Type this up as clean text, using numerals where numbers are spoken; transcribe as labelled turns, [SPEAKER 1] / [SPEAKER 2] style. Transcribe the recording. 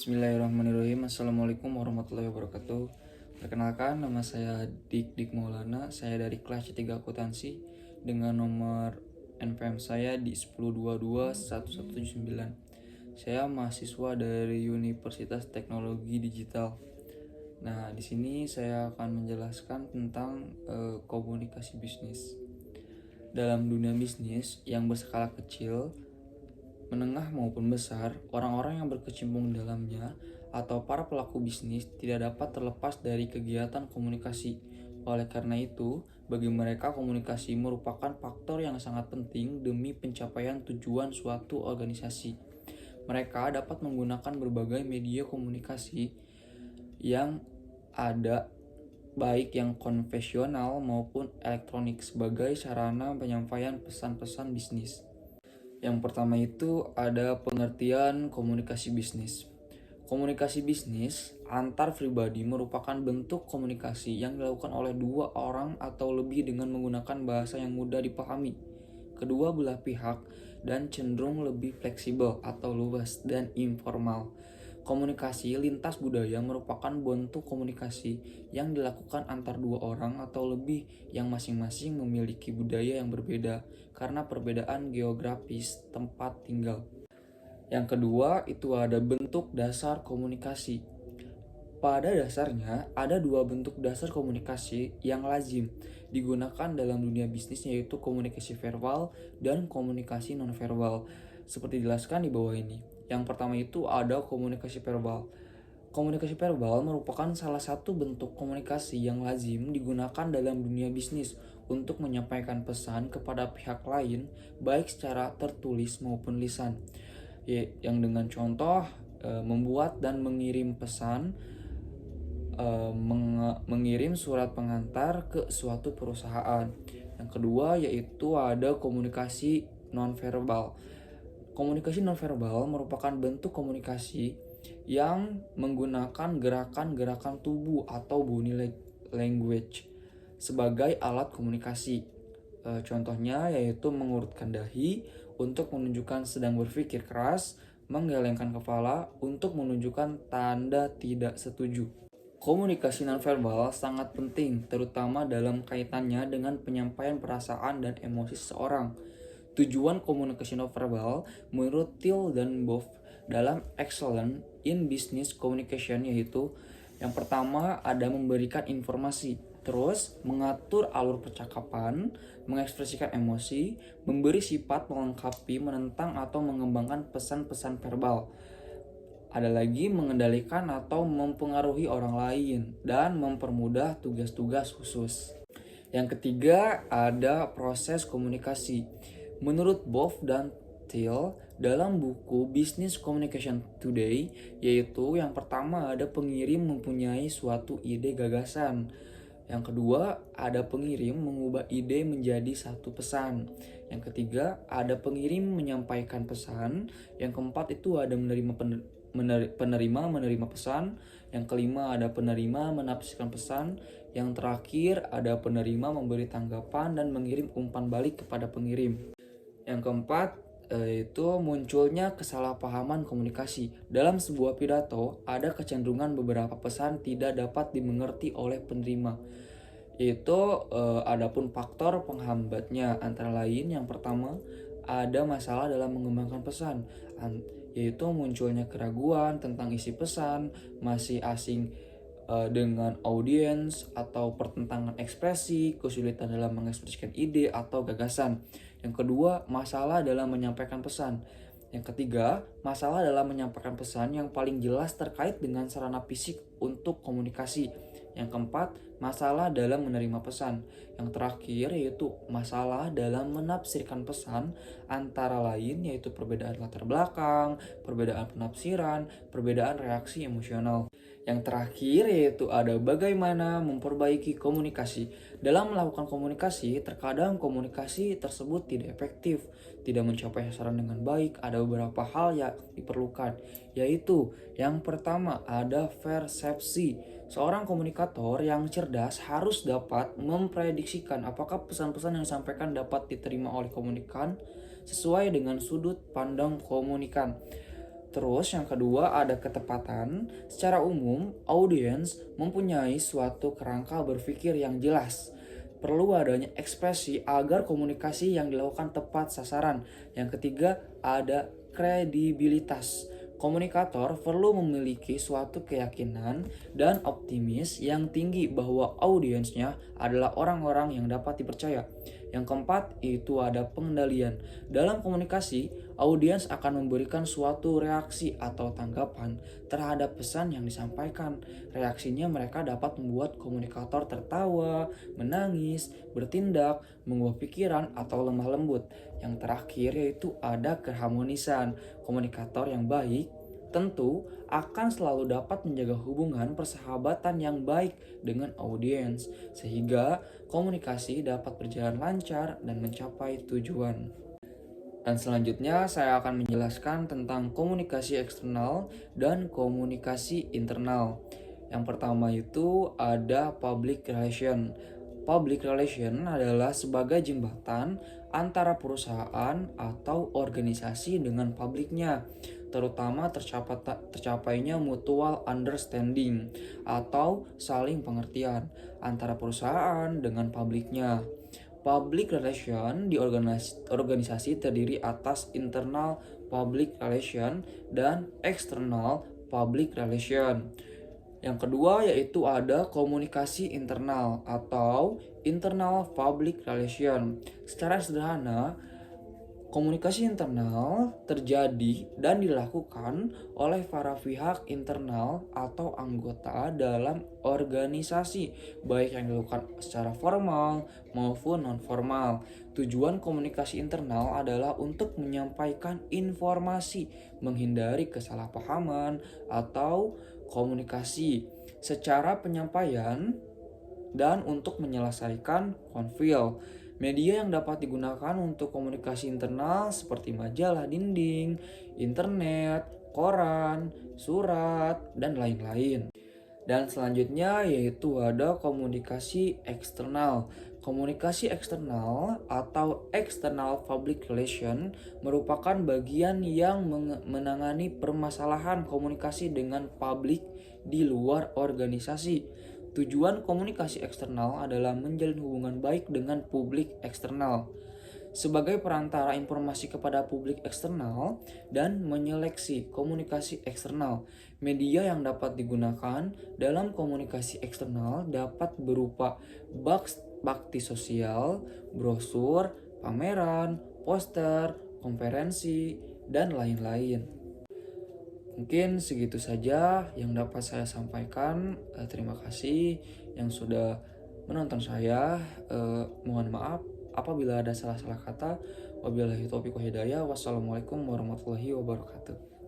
[SPEAKER 1] Bismillahirrahmanirrahim. Assalamualaikum warahmatullahi wabarakatuh. Perkenalkan, nama saya Dik Maulana. Saya dari kelas C3 Akuntansi dengan nomor NPM saya di 10221179. Saya mahasiswa dari Universitas Teknologi Digital. Nah, di sini saya akan menjelaskan tentang komunikasi bisnis. Dalam dunia bisnis yang berskala kecil, menengah maupun besar, orang-orang yang berkecimpung dalamnya atau para pelaku bisnis tidak dapat terlepas dari kegiatan komunikasi. Oleh karena itu, bagi mereka komunikasi merupakan faktor yang sangat penting demi pencapaian tujuan suatu organisasi. Mereka dapat menggunakan berbagai media komunikasi yang ada, baik yang konvensional maupun elektronik, sebagai sarana penyampaian pesan-pesan bisnis. Yang pertama itu ada pengertian komunikasi bisnis. Komunikasi bisnis antar pribadi merupakan bentuk komunikasi yang dilakukan oleh dua orang atau lebih dengan menggunakan bahasa yang mudah dipahami kedua belah pihak dan cenderung lebih fleksibel atau luas dan informal. Komunikasi lintas budaya merupakan bentuk komunikasi yang dilakukan antar dua orang atau lebih yang masing-masing memiliki budaya yang berbeda karena perbedaan geografis tempat tinggal. Yang kedua itu ada bentuk dasar komunikasi. Pada dasarnya ada dua bentuk dasar komunikasi yang lazim digunakan dalam dunia bisnis, yaitu komunikasi verbal dan komunikasi nonverbal. Seperti dijelaskan di bawah ini. Yang pertama itu ada komunikasi verbal. Komunikasi verbal merupakan salah satu bentuk komunikasi yang lazim digunakan dalam dunia bisnis untuk menyampaikan pesan kepada pihak lain, baik secara tertulis maupun lisan. Yang dengan contoh membuat dan mengirim pesan, mengirim surat pengantar ke suatu perusahaan. Yang kedua yaitu ada komunikasi nonverbal. Komunikasi nonverbal merupakan bentuk komunikasi yang menggunakan gerakan-gerakan tubuh atau body language sebagai alat komunikasi. Contohnya yaitu mengurutkan dahi untuk menunjukkan sedang berpikir keras, menggelengkan kepala untuk menunjukkan tanda tidak setuju. Komunikasi nonverbal sangat penting, terutama dalam kaitannya dengan penyampaian perasaan dan emosi seseorang. Tujuan komunikasi nonverbal menurut Till dan Boff dalam Excellence in Business Communication yaitu yang pertama ada memberikan informasi, terus mengatur alur percakapan, mengekspresikan emosi, memberi sifat melengkapi, menentang atau mengembangkan pesan-pesan verbal. Ada lagi mengendalikan atau mempengaruhi orang lain dan mempermudah tugas-tugas khusus. Yang ketiga ada proses komunikasi. Menurut Boff dan Till dalam buku Business Communication Today, yaitu yang pertama ada pengirim mempunyai suatu ide gagasan. Yang kedua ada pengirim mengubah ide menjadi satu pesan. Yang ketiga ada pengirim menyampaikan pesan. Yang keempat itu ada penerima menerima pesan. Yang kelima ada penerima menafsirkan pesan. Yang terakhir ada penerima memberi tanggapan dan mengirim umpan balik kepada pengirim. Yang keempat itu munculnya kesalahpahaman komunikasi. Dalam sebuah pidato ada kecenderungan beberapa pesan tidak dapat dimengerti oleh penerima. Itu adapun faktor penghambatnya antara lain yang pertama ada masalah dalam mengembangkan pesan, yaitu munculnya keraguan tentang isi pesan, masih asing dengan audiens atau pertentangan ekspresi, kesulitan dalam mengekspresikan ide atau gagasan. Yang kedua, masalah dalam menyampaikan pesan. Yang ketiga, masalah dalam menyampaikan pesan yang paling jelas terkait dengan sarana fisik untuk komunikasi. Yang keempat, masalah dalam menerima pesan. Yang terakhir yaitu masalah dalam menafsirkan pesan, antara lain yaitu perbedaan latar belakang, perbedaan penafsiran, perbedaan reaksi emosional. Yang terakhir yaitu ada bagaimana memperbaiki komunikasi. Dalam melakukan komunikasi, terkadang komunikasi tersebut tidak efektif, tidak mencapai sasaran dengan baik. Ada beberapa hal yang diperlukan, yaitu yang pertama ada persepsi. Seorang komunikator yang cerdas harus dapat memprediksikan apakah pesan-pesan yang disampaikan dapat diterima oleh komunikan sesuai dengan sudut pandang komunikan. Terus yang kedua ada ketepatan. Secara umum, audiens mempunyai suatu kerangka berpikir yang jelas. Perlu adanya ekspresi agar komunikasi yang dilakukan tepat sasaran. Yang ketiga ada kredibilitas. Komunikator perlu memiliki suatu keyakinan dan optimis yang tinggi bahwa audiensnya adalah orang-orang yang dapat dipercaya. Yang keempat itu ada pengendalian. Dalam komunikasi, audiens akan memberikan suatu reaksi atau tanggapan terhadap pesan yang disampaikan. Reaksinya mereka dapat membuat komunikator tertawa, menangis, bertindak, mengubah pikiran, atau lemah lembut. Yang terakhir yaitu ada keharmonisan. Komunikator yang baik tentu akan selalu dapat menjaga hubungan persahabatan yang baik dengan audiens, sehingga komunikasi dapat berjalan lancar dan mencapai tujuan. Dan selanjutnya saya akan menjelaskan tentang komunikasi eksternal dan komunikasi internal. Yang pertama itu ada public relation. Public relation adalah sebagai jembatan antara perusahaan atau organisasi dengan publiknya, terutama tercapainya mutual understanding atau saling pengertian antara perusahaan dengan publiknya. Public relation di organisasi terdiri atas internal public relation dan external public relation. Yang kedua yaitu ada komunikasi internal atau internal public relation. Secara sederhana, komunikasi internal terjadi dan dilakukan oleh para pihak internal atau anggota dalam organisasi, baik yang dilakukan secara formal maupun non-formal. Tujuan komunikasi internal adalah untuk menyampaikan informasi, menghindari kesalahpahaman atau komunikasi secara penyampaian, dan untuk menyelesaikan konflik. Media yang dapat digunakan untuk komunikasi internal seperti majalah dinding, internet, koran, surat, dan lain-lain. Dan selanjutnya yaitu ada komunikasi eksternal. Komunikasi eksternal atau external public relation merupakan bagian yang menangani permasalahan komunikasi dengan publik di luar organisasi. Tujuan komunikasi eksternal adalah menjalin hubungan baik dengan publik eksternal sebagai perantara informasi kepada publik eksternal dan menyeleksi komunikasi eksternal. Media yang dapat digunakan dalam komunikasi eksternal dapat berupa bakti sosial, brosur, pameran, poster, konferensi, dan lain-lain. Mungkin segitu saja yang dapat saya sampaikan. Terima kasih yang sudah menonton saya. Mohon maaf apabila ada salah-salah kata. Wabillahi taufiq wal hidayah. Wassalamualaikum warahmatullahi wabarakatuh.